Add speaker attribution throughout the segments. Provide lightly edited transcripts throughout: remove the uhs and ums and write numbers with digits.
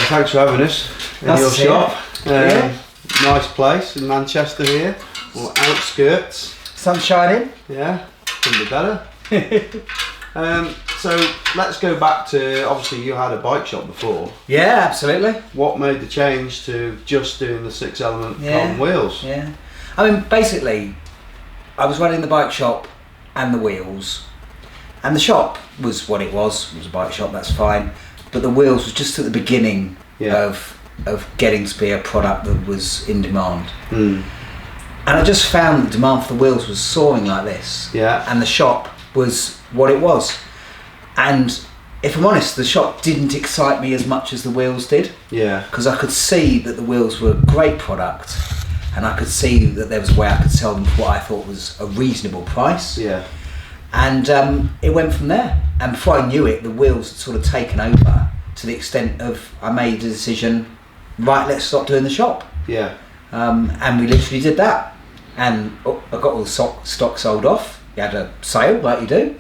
Speaker 1: thanks for having us in your shop. Nice place in Manchester here, or outskirts.
Speaker 2: Sun shining.
Speaker 1: Yeah, couldn't be better. So let's go back to, obviously you had a bike shop before.
Speaker 2: Yeah, absolutely.
Speaker 1: What made the change to just doing the 6-element carbon wheels?
Speaker 2: Yeah, I mean, basically, I was running the bike shop and the wheels, and the shop was what it was a bike shop, that's fine, but the wheels was just at the beginning of getting to be a product that was in demand. And I just found the demand for the wheels was soaring like this, and the shop was what it was. And if I'm honest, the shop didn't excite me as much as the wheels did, because I could see that the wheels were a great product, and I could see that there was a way I could sell them for what I thought was a reasonable price. And it went from there. And before I knew it, the wheels had sort of taken over to the extent of I made a decision, right, let's stop doing the shop. And we literally did that. And I got all the stock sold off. You had a sale like you do.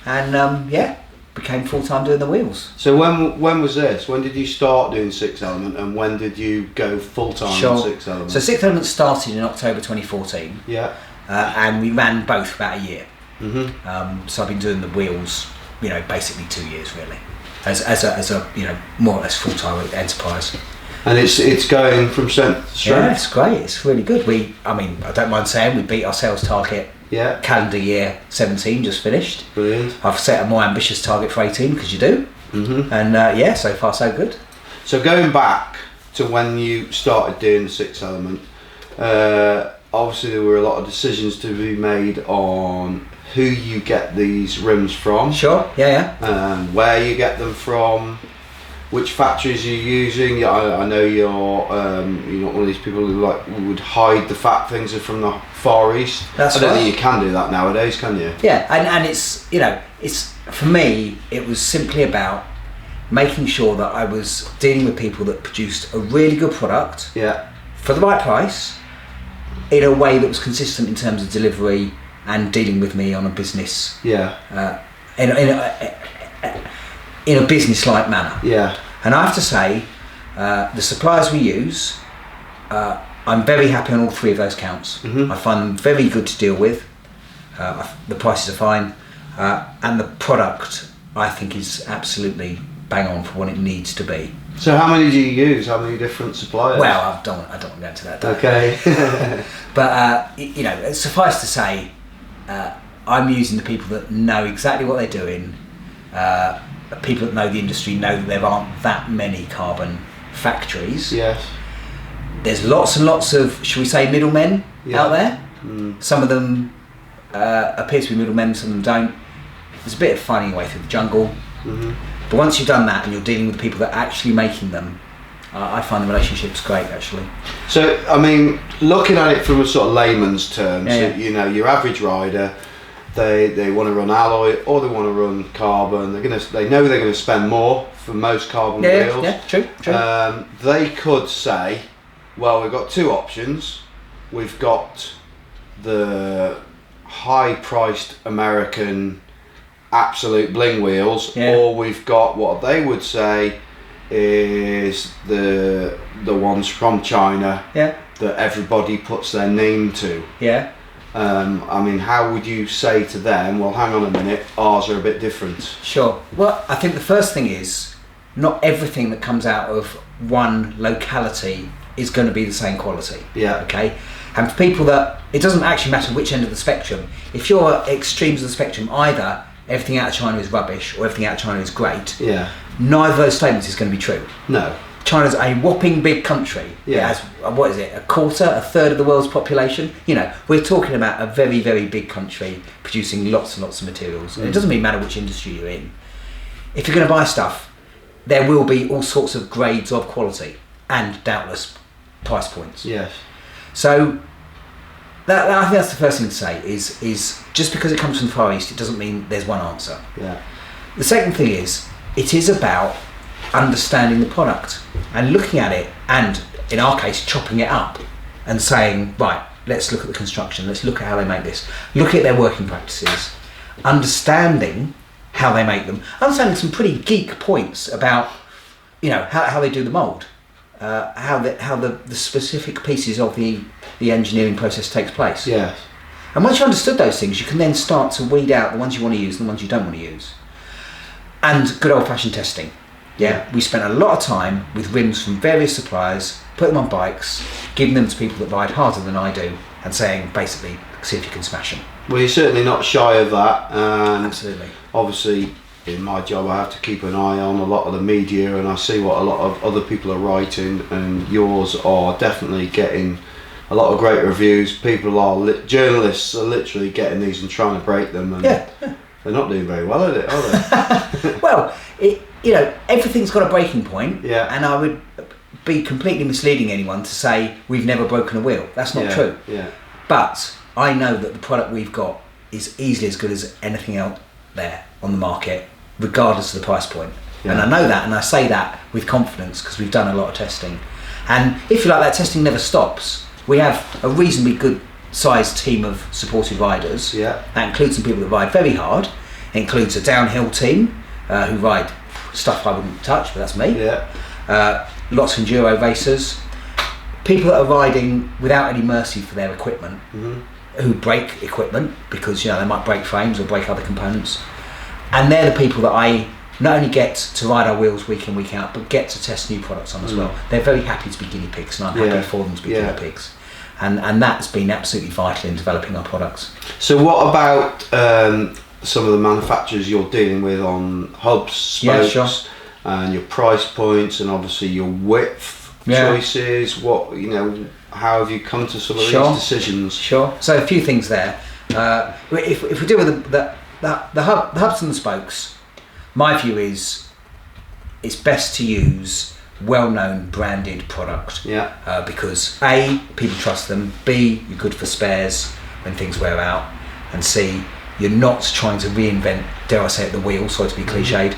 Speaker 2: And became full-time doing the wheels.
Speaker 1: So when was this? When did you start doing 6-element, and when did you go full-time on 6-element?
Speaker 2: So 6-element started in October 2014. And we ran both about a year. So I've been doing the wheels, basically 2 years really, as a more or less full-time enterprise.
Speaker 1: And it's going from strength to strength.
Speaker 2: Yeah, it's great. It's really good. I don't mind saying we beat our sales target. Calendar year 17 just finished.
Speaker 1: Brilliant.
Speaker 2: I've set a more ambitious target for 18 because you do. And so far so good.
Speaker 1: So going back to when you started doing the 6-element, obviously there were a lot of decisions to be made on who you get these rims from. Where you get them from, which factories you're using. I know you're not one of these people who would hide the fact things are from the Far East. I don't think you can do that nowadays, can you?
Speaker 2: Yeah, and it's for me it was simply about making sure that I was dealing with people that produced a really good product for the right price, in a way that was consistent in terms of delivery and dealing with me on a business in a business-like manner. And I have to say, the suppliers we use, I'm very happy on all three of those counts. I find them very good to deal with. The prices are fine, and the product I think is absolutely bang on for what it needs to be.
Speaker 1: So how many do you use? How many different suppliers?
Speaker 2: Well, I don't want to go into that.
Speaker 1: Okay.
Speaker 2: But suffice to say, I'm using the people that know exactly what they're doing. People that know the industry know that there aren't that many carbon factories. There's lots and lots of, shall we say, middlemen out there. Some of them appear to be middlemen, some of them don't. There's a bit of finding your way through the jungle. But once you've done that and you're dealing with the people that are actually making them, I find the relationship's great actually.
Speaker 1: So, I mean, looking at it from a sort of layman's terms, your average rider, they want to run alloy or they want to run carbon. They know they're going to spend more for most carbon wheels.
Speaker 2: True.
Speaker 1: They could say, well, we've got two options. We've got the high-priced American absolute bling wheels, or we've got what they would say is the ones from China that everybody puts their name to. I mean, how would you say to them, well, hang on a minute, ours are a bit different?
Speaker 2: Sure. Well, I think the first thing is, not everything that comes out of one locality is going to be the same quality. Okay? And for people that, it doesn't actually matter which end of the spectrum. If you're at extremes of the spectrum, either everything out of China is rubbish or everything out of China is great, neither of those statements is going to be true.
Speaker 1: No.
Speaker 2: China's a whopping big country. It has, what is it, a third of the world's population? We're talking about a very, very big country producing lots and lots of materials. And it doesn't really matter which industry you're in. If you're going to buy stuff, there will be all sorts of grades of quality and doubtless price points. So I think that's the first thing to say is just because it comes from the Far East, it doesn't mean there's one answer. The second thing is, it is about understanding the product and looking at it, and in our case chopping it up and saying, right, let's look at the construction, let's look at how they make this, look at their working practices, understanding how they make them, understanding some pretty geek points about how they do the mould, how the specific pieces of the engineering process takes place.
Speaker 1: Yeah.
Speaker 2: And once you understood those things, you can then start to weed out the ones you want to use and the ones you don't want to use. And good old-fashioned testing. Yeah, we spent a lot of time with rims from various suppliers, put them on bikes, giving them to people that ride harder than I do, and saying, basically, see if you can smash them.
Speaker 1: Well, you're certainly not shy of that. And
Speaker 2: absolutely.
Speaker 1: Obviously, in my job, I have to keep an eye on a lot of the media, and I see what a lot of other people are writing, and yours are definitely getting a lot of great reviews. People are journalists are literally getting these and trying to break them, and they're not doing very well at it, are they?
Speaker 2: Well, everything's got a breaking point, and I would be completely misleading anyone to say we've never broken a wheel. That's not true.
Speaker 1: Yeah.
Speaker 2: But I know that the product we've got is easily as good as anything out there on the market, regardless of the price point. Yeah. And I know that, and I say that with confidence because we've done a lot of testing. And if you like, that testing never stops. We have a reasonably good sized team of supported riders.
Speaker 1: Yeah.
Speaker 2: That includes some people that ride very hard. It includes a downhill team who ride stuff I wouldn't touch, but that's me.
Speaker 1: Yeah.
Speaker 2: Lots of enduro racers. People that are riding without any mercy for their equipment, who break equipment because they might break frames or break other components. And they're the people that I not only get to ride our wheels week in, week out, but get to test new products on as well. They're very happy to be guinea pigs, and I'm happy for them to be guinea pigs. And that's been absolutely vital in developing our products.
Speaker 1: So what about some of the manufacturers you're dealing with on hubs, spokes, and your price points, and obviously your width choices? What how have you come to some of these decisions?
Speaker 2: Sure. So a few things there. If we deal with the hubs and the spokes, my view is it's best to use well-known branded product. Because A, people trust them. B, you're good for spares when things wear out. And C, you're not trying to reinvent, dare I say it, the wheel, sorry to be cliched,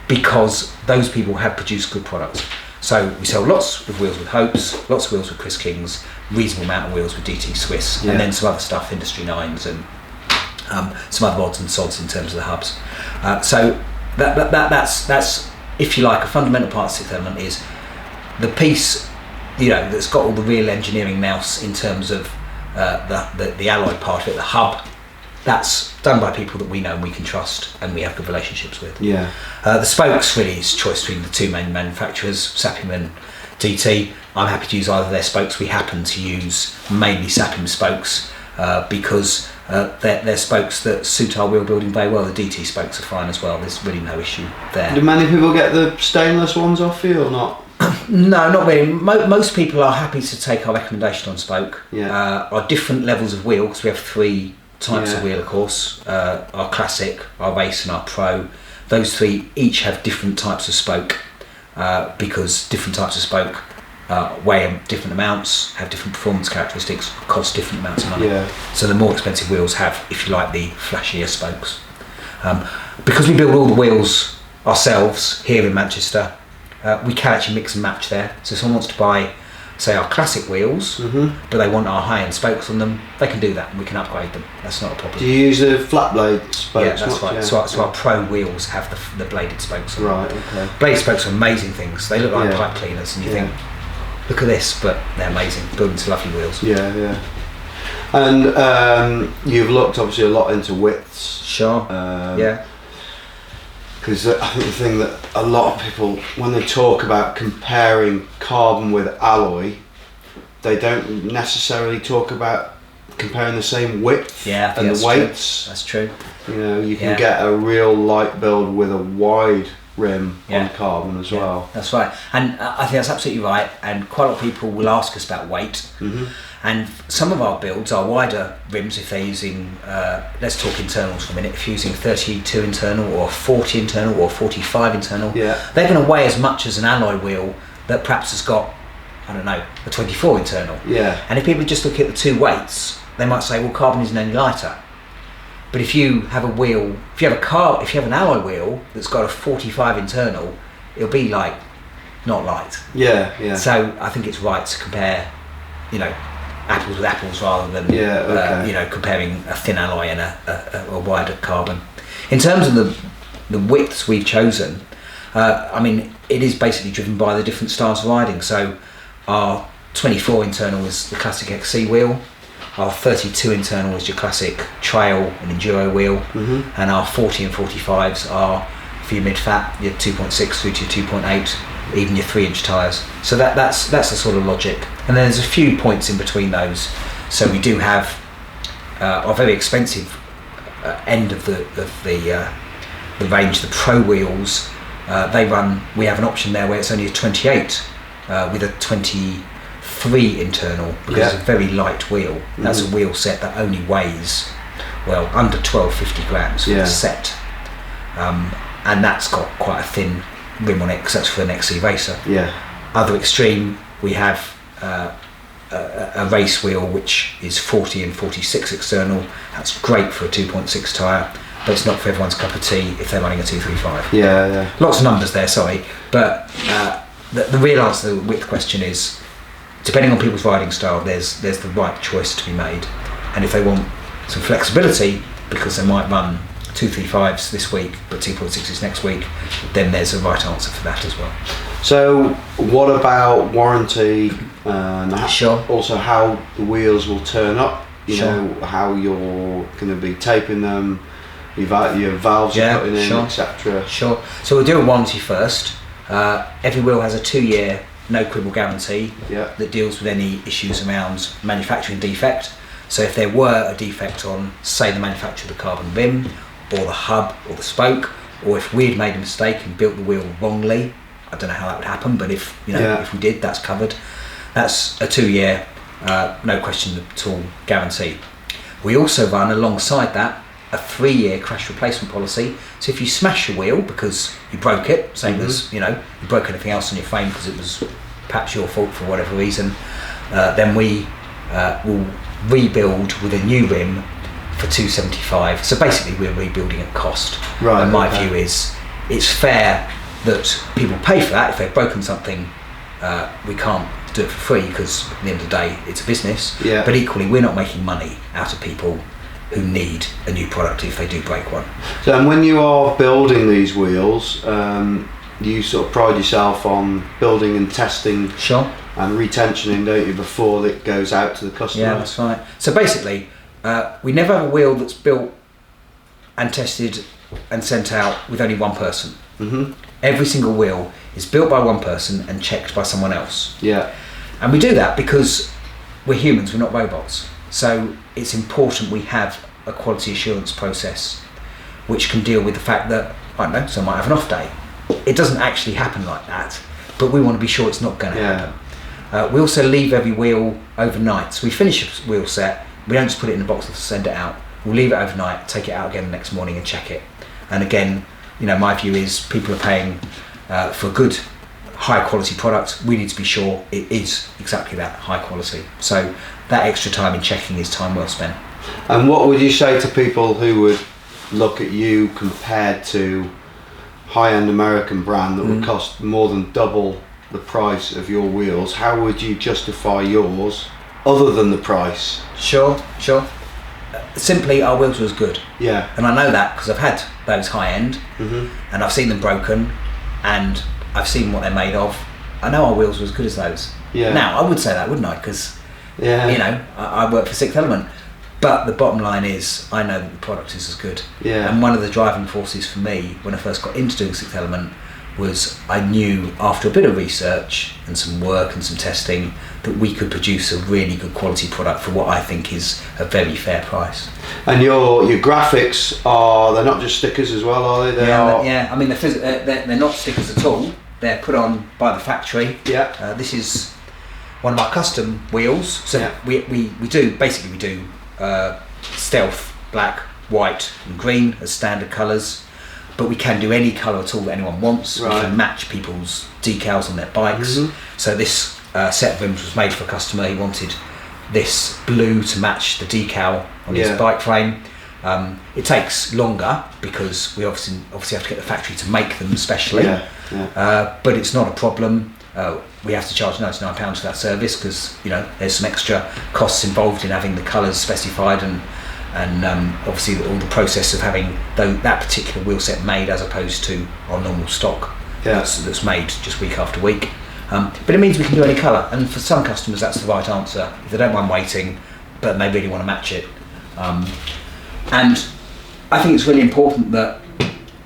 Speaker 2: because those people have produced good products. So we sell lots of wheels with Hopes, lots of wheels with Chris Kings, reasonable amount of wheels with DT Swiss, and then some other stuff, Industry 9s and some other odds and sods in terms of the hubs. So that's if you like a fundamental part of sixth element is the piece that's got all the real engineering nous in terms of the alloy part of it, the hub. That's done by people that we know and we can trust and we have good relationships with. The spokes really is choice between the two main manufacturers, Sapim and DT. I'm happy to use either of their spokes. We happen to use mainly Sapim spokes because they're spokes that suit our wheel building very well. The DT spokes are fine as well. There's really no issue there.
Speaker 1: Do many people get the stainless ones off you or not?
Speaker 2: No, not really. Most people are happy to take our recommendation on spoke. Our different levels of wheel, because we have three types of wheel, of course. Our classic, our race and our pro. Those three each have different types of spoke because different types of spoke weigh different amounts, have different performance characteristics, cost different amounts of money. So the more expensive wheels have, if you like, the flashier spokes. Because we build all the wheels ourselves here in Manchester, we can actually mix and match there. So if someone wants to buy, say, our classic wheels, but they want our high-end spokes on them, they can do that and we can upgrade them. That's not a problem.
Speaker 1: Do you use the flat blade spokes?
Speaker 2: Yeah, that's right. So our pro wheels have the bladed spokes on them.
Speaker 1: Right, okay.
Speaker 2: Bladed spokes are amazing things. They look like pipe cleaners and you think, look at this, but they're amazing. Building to lovely wheels.
Speaker 1: And you've looked obviously a lot into widths.
Speaker 2: Sure.
Speaker 1: Because I think the thing that a lot of people, when they talk about comparing carbon with alloy, they don't necessarily talk about comparing the same width and the weights.
Speaker 2: That's true.
Speaker 1: You can get a real light build with a wide rim on carbon as well.
Speaker 2: That's right, and I think that's absolutely right. And quite a lot of people will ask us about weight. And some of our builds are wider rims if they're using, let's talk internals for a minute, if you're using 32 internal or 40 internal or 45 internal, they're going to weigh as much as an alloy wheel that perhaps has got, I don't know, a 24 internal. And if people just look at the two weights, they might say, well, carbon isn't any lighter. But if you have a wheel, if you have an alloy wheel that's got a 45 internal, it'll be like not light. So I think it's right to compare, apples with apples rather than comparing a thin alloy and a wider carbon. In terms of the widths we've chosen, I mean, it is basically driven by the different styles of riding. So our 24 internal is the classic XC wheel. Our 32 internal is your classic trail and enduro wheel, and our 40 and 45s are for your mid-fat, your 2.6 through to your 2.8, even your 3-inch tyres. So that's the sort of logic. And then there's a few points in between those. So we do have our very expensive end of the range, the Pro wheels. We have an option there where it's only a 28 with a 23 internal, because it's a very light wheel. That's a wheel set that only weighs under 1250 grams for the set, and that's got quite a thin rim on it because that's for an XC racer. Other extreme, we have a race wheel which is 40 and 46 external. That's great for a 2.6 tyre, but it's not for everyone's cup of tea if they're running a 235. Lots of numbers there, sorry, but the real answer to the width question is, depending on people's riding style, there's the right choice to be made. And if they want some flexibility, because they might run 235s this week but 2.6s next week, then there's a right answer for that as well.
Speaker 1: So what about warranty?
Speaker 2: Sure.
Speaker 1: Also how the wheels will turn up, you know, how you're going to be taping them, your valves you're putting in, etc.
Speaker 2: Sure. So we'll do a warranty first. Every wheel has a 2-year no quibble guarantee that deals with any issues around manufacturing defect. So if there were a defect on, say, the manufacture of the carbon rim or the hub or the spoke, or if we'd made a mistake and built the wheel wrongly, I don't know how that would happen, but if we did, that's covered. That's a 2-year no question at all guarantee. We also run alongside that a 3-year crash replacement policy. So if you smash your wheel because you broke it, same as you broke anything else on your frame because it was perhaps your fault for whatever reason, then we will rebuild with a new rim for $275. So basically we're rebuilding at cost.
Speaker 1: Right.
Speaker 2: And my view is it's fair that people pay for that. If they've broken something, we can't do it for free because at the end of the day it's a business. But equally we're not making money out of people who need a new product if they do break one.
Speaker 1: So, and when you are building these wheels, you sort of pride yourself on building and testing and retensioning, don't you, before it goes out to the customer?
Speaker 2: Yeah, that's right. So basically, we never have a wheel that's built and tested and sent out with only one person. Every single wheel is built by one person and checked by someone else. And we do that because we're humans, we're not robots. So it's important we have a quality assurance process which can deal with the fact that, I don't know, someone might have an off day. It doesn't actually happen like that, but we want to be sure it's not going to happen. We also leave every wheel overnight. So we finish a wheel set, we don't just put it in a box and send it out. We'll leave it overnight, take it out again the next morning and check it. And again, my view is people are paying for a good, high quality product. We need to be sure it is exactly that, high quality. So that extra time in checking is time well spent.
Speaker 1: And what would you say to people who would look at you compared to high-end American brand that would cost more than double the price of your wheels? How would you justify yours other than the price?
Speaker 2: Sure. Simply, our wheels was good. And I know that because I've had those high-end and I've seen them broken and I've seen what they're made of. I know our wheels were as good as those. Now, I would say that, wouldn't I? Because, I work for Sixth Element. But the bottom line is, I know that the product is as good. And one of the driving forces for me when I first got into doing Sixth Element was I knew after a bit of research and some work and some testing that we could produce a really good quality product for what I think is a very fair price.
Speaker 1: And your graphics they're not just stickers as well, are they?
Speaker 2: I mean they're not stickers at all. They're put on by the factory. This is one of our custom wheels. So we do stealth, black, white and green as standard colours, but we can do any colour at all that anyone wants. We can match people's decals on their bikes. So this set of rims was made for a customer. He wanted this blue to match the decal on his bike frame. It takes longer because we obviously have to get the factory to make them specially, but it's not a problem. We have to charge £99 for that service because there's some extra costs involved in having the colours specified and obviously all the process of having that particular wheel set made as opposed to our normal stock that's made just week after week. But it means we can do any colour, and for some customers that's the right answer. If they don't mind waiting, but they really want to match it. And I think it's really important that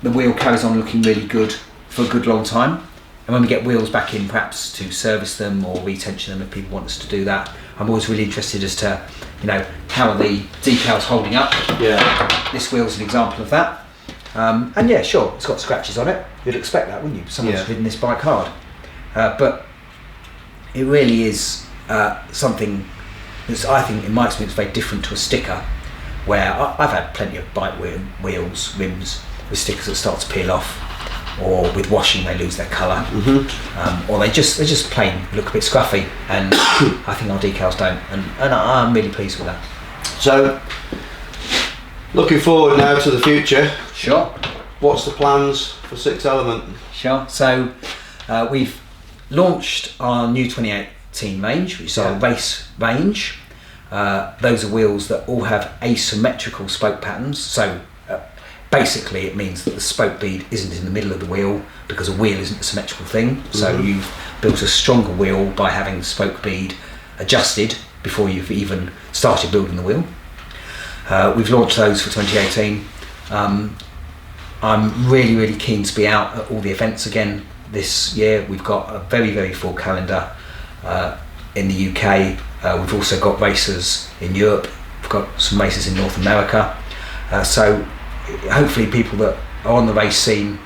Speaker 2: the wheel carries on looking really good for a good long time. And when we get wheels back in, perhaps to service them or retension them if people want us to do that, I'm always really interested as to, how are the decals holding up?
Speaker 1: Yeah.
Speaker 2: This wheel's an example of that. And yeah, sure, it's got scratches on it. You'd expect that, wouldn't you? Someone's ridden this bike hard. But it really is something that's, I think, in my experience, very different to a sticker, where I've had plenty of bike wheels, rims, with stickers that start to peel off, or with washing they lose their colour, or they just plain look a bit scruffy, and I think our decals don't, and I'm really pleased with that.
Speaker 1: So, looking forward now to the future.
Speaker 2: Sure.
Speaker 1: What's the plans for Six Element?
Speaker 2: Sure. So we've launched our new 2018 range, which is our race range. Those are wheels that all have asymmetrical spoke patterns. So basically it means that the spoke bead isn't in the middle of the wheel, because a wheel isn't a symmetrical thing. So you've built a stronger wheel by having the spoke bead adjusted before you've even started building the wheel. We've launched those for 2018. I'm really keen to be out at all the events again this year. We've got a very full calendar in the UK. We've also got races in Europe. We've got some races in North America. So hopefully people that are on the race scene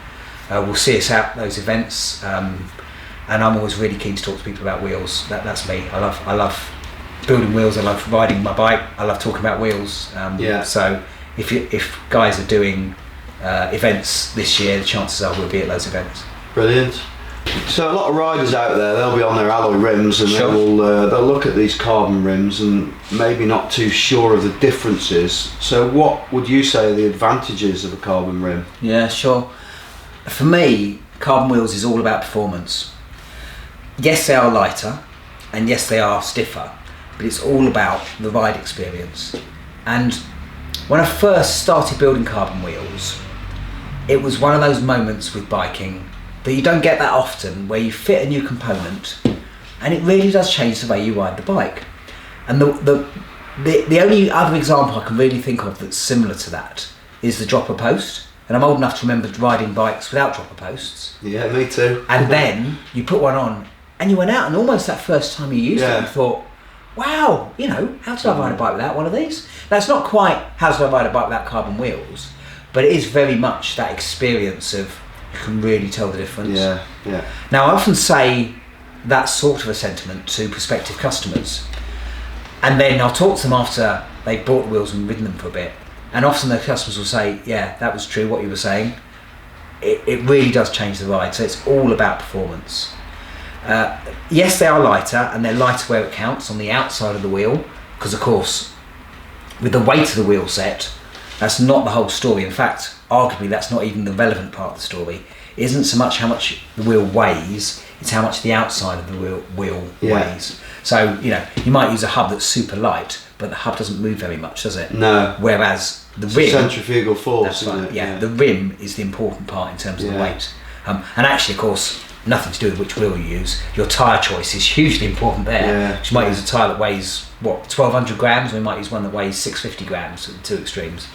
Speaker 2: will see us out at those events. And I'm always really keen to talk to people about wheels. That's me. I love building wheels. I love riding my bike. I love talking about wheels. So if guys are doing events this year, the chances are we'll be at those events.
Speaker 1: Brilliant. So a lot of riders out there, they'll be on their alloy rims, and
Speaker 2: Sure.
Speaker 1: they'll look at these carbon rims and maybe not too sure of the differences. So what would you say are the advantages of a carbon rim?
Speaker 2: Yeah, sure. For me, carbon wheels is all about performance. Yes, they are lighter, and yes, they are stiffer, but it's all about the ride experience. And when I first started building carbon wheels, it was one of those moments with biking that you don't get that often, where you fit a new component and it really does change the way you ride the bike. And the only other example I can really think of that's similar to that is the dropper post. And I'm old enough to remember riding bikes without dropper posts.
Speaker 1: Yeah, me too.
Speaker 2: And then you put one on and you went out, and almost that first time you used it, you thought, wow, how did I ride a bike without one of these? Now, it's not quite how did I ride a bike without carbon wheels, but it is very much that experience of you can really tell the difference.
Speaker 1: Yeah.
Speaker 2: Now, I often say that sort of a sentiment to prospective customers, and then I'll talk to them after they've bought the wheels and ridden them for a bit, and often the customers will say, yeah, that was true what you were saying. It really does change the ride, so it's all about performance. Yes, they are lighter, and they're lighter where it counts, on the outside of the wheel, because of course with the weight of the wheel set, that's not the whole story. In fact, arguably that's not even the relevant part of the story. It isn't so much how much the wheel weighs, it's how much the outside of the wheel weighs. So you might use a hub that's super light, but the hub doesn't move very much, does it?
Speaker 1: No.
Speaker 2: Whereas the rim,
Speaker 1: centrifugal force,
Speaker 2: that's
Speaker 1: isn't
Speaker 2: right,
Speaker 1: it?
Speaker 2: yeah, the rim is the important part in terms of the weight. And actually, of course, nothing to do with which wheel you use. Your tyre choice is hugely important there.
Speaker 1: Yeah.
Speaker 2: You might use a tyre that weighs 1,200 grams, or you might use one that weighs 650 grams at the two extremes,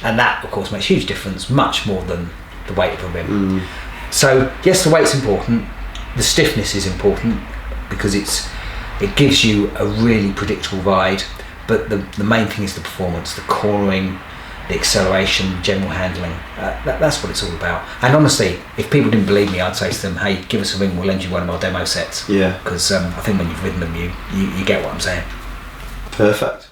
Speaker 2: and that of course makes a huge difference, much more than the weight of a rim. So yes, the weight's important, the stiffness is important, because it gives you a really predictable ride, but the main thing is the performance, the cornering, the acceleration, general handling. That's what it's all about. And honestly, if people didn't believe me, I'd say to them, hey, give us a ring, we'll lend you one of our demo sets.
Speaker 1: Yeah.
Speaker 2: Because I think when you've ridden them, you get what I'm saying.
Speaker 1: Perfect.